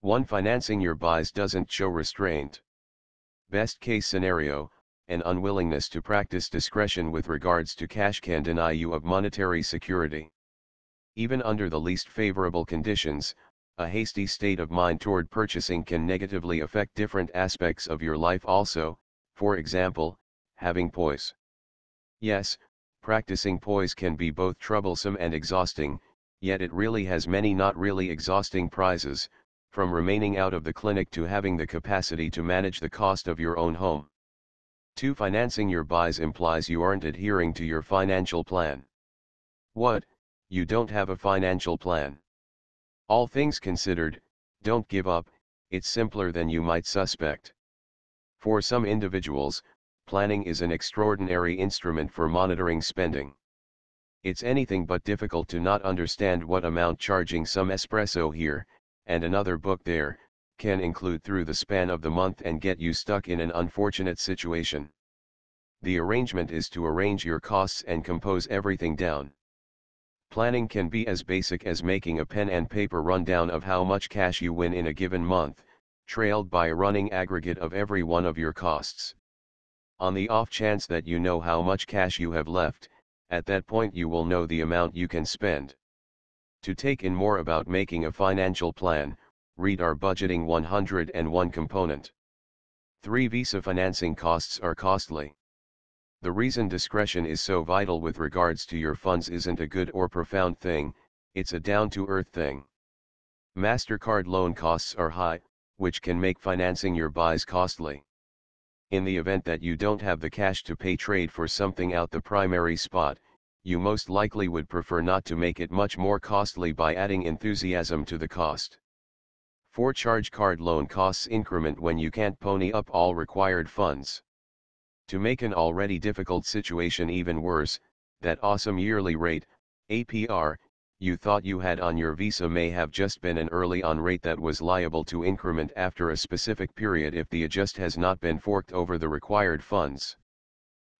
1. Financing your buys doesn't show restraint. Best case scenario, an unwillingness to practice discretion with regards to cash can deny you of monetary security. Even under the least favorable conditions, a hasty state of mind toward purchasing can negatively affect different aspects of your life also, for example, having poise. Yes, practicing poise can be both troublesome and exhausting, yet it really has many not really exhausting prizes, from remaining out of the clinic to having the capacity to manage the cost of your own home. 2. Financing your buys implies you aren't adhering to your financial plan. What? You don't have a financial plan? All things considered, don't give up, it's simpler than you might suspect. For some individuals, planning is an extraordinary instrument for monitoring spending. It's anything but difficult to not understand what amount charging some espresso here, and another book there, can include through the span of the month and get you stuck in an unfortunate situation. The arrangement is to arrange your costs and compose everything down. Planning can be as basic as making a pen and paper rundown of how much cash you win in a given month, trailed by a running aggregate of every one of your costs. On the off chance that you know how much cash you have left, at that point you will know the amount you can spend. To take in more about making a financial plan, read our Budgeting 101 component. 3. Visa financing costs are costly. The reason discretion is so vital with regards to your funds isn't a good or profound thing, it's a down-to-earth thing. MasterCard loan costs are high, which can make financing your buys costly. In the event that you don't have the cash to pay trade for something out the primary spot, you most likely would prefer not to make it much more costly by adding enthusiasm to the cost. 4. Charge card loan costs increment when you can't pony up all required funds. To make an already difficult situation even worse, that awesome yearly rate, APR, you thought you had on your Visa may have just been an early-on rate that was liable to increment after a specific period if the adjust has not been forked over the required funds.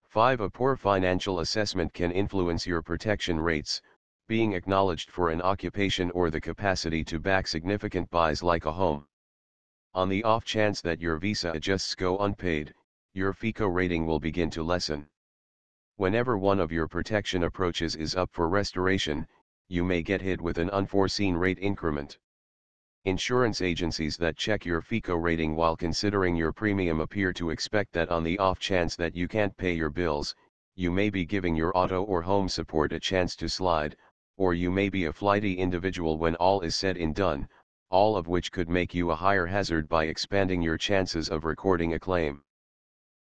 5. A poor financial assessment can influence your protection rates, being acknowledged for an occupation or the capacity to back significant buys like a home. On the off chance that your Visa adjusts go unpaid, your FICO rating will begin to lessen. Whenever one of your protection approaches is up for restoration, you may get hit with an unforeseen rate increment. Insurance agencies that check your FICO rating while considering your premium appear to expect that on the off chance that you can't pay your bills, you may be giving your auto or home support a chance to slide, or you may be a flighty individual when all is said and done, all of which could make you a higher hazard by expanding your chances of recording a claim.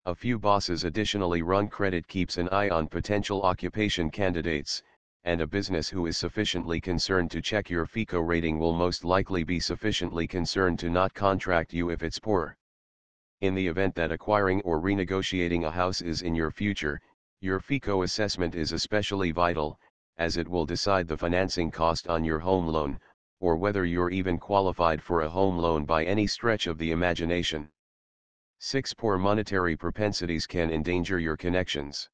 A few bosses additionally run credit keeps an eye on potential occupation candidates, and a business who is sufficiently concerned to check your FICO rating will most likely be sufficiently concerned to not contract you if it's poor. In the event that acquiring or renegotiating a house is in your future, your FICO assessment is especially vital, as it will decide the financing cost on your home loan, or whether you're even qualified for a home loan by any stretch of the imagination. 6. Poor monetary propensities can endanger your connections.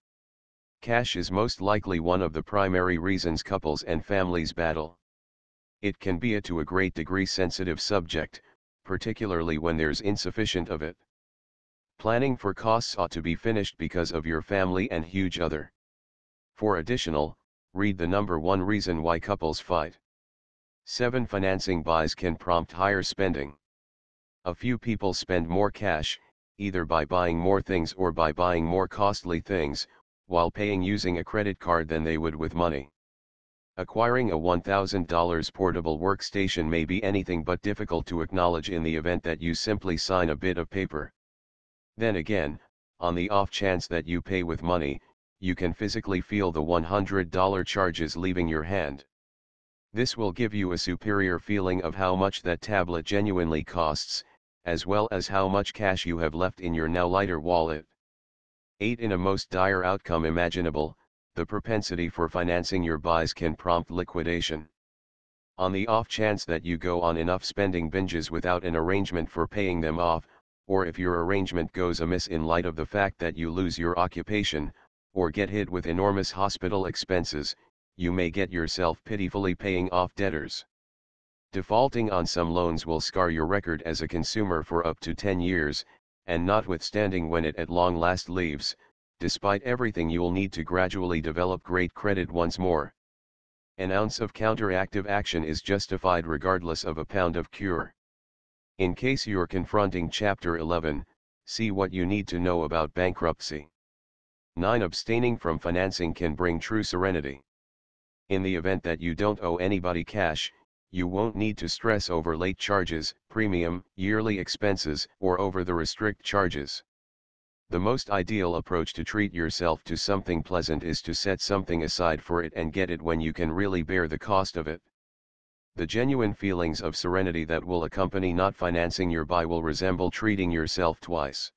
Cash is most likely one of the primary reasons couples and families battle. It can be a to a great degree sensitive subject, particularly when there's insufficient of it. Planning for costs ought to be finished because of your family and huge other. For additional, read the number 1 reason why couples fight. 7. Financing buys can prompt higher spending. A few people spend more cash, either by buying more things or by buying more costly things, while paying using a credit card than they would with money. Acquiring a $1,000 portable workstation may be anything but difficult to acknowledge in the event that you simply sign a bit of paper. Then again, on the off chance that you pay with money, you can physically feel the $100 charges leaving your hand. This will give you a superior feeling of how much that tablet genuinely costs, as well as how much cash you have left in your now lighter wallet. 8. In a most dire outcome imaginable, the propensity for financing your buys can prompt liquidation. On the off chance that you go on enough spending binges without an arrangement for paying them off, or if your arrangement goes amiss in light of the fact that you lose your occupation, or get hit with enormous hospital expenses, you may get yourself pitifully paying off debtors. Defaulting on some loans will scar your record as a consumer for up to 10 years, and notwithstanding when it at long last leaves, despite everything you'll need to gradually develop great credit once more. An ounce of counteractive action is justified regardless of a pound of cure. In case you're confronting Chapter 11, see what you need to know about bankruptcy. 9. Abstaining from financing can bring true serenity. In the event that you don't owe anybody cash, you won't need to stress over late charges, premium, yearly expenses, or over the restrict charges. The most ideal approach to treat yourself to something pleasant is to set something aside for it and get it when you can really bear the cost of it. The genuine feelings of serenity that will accompany not financing your buy will resemble treating yourself twice.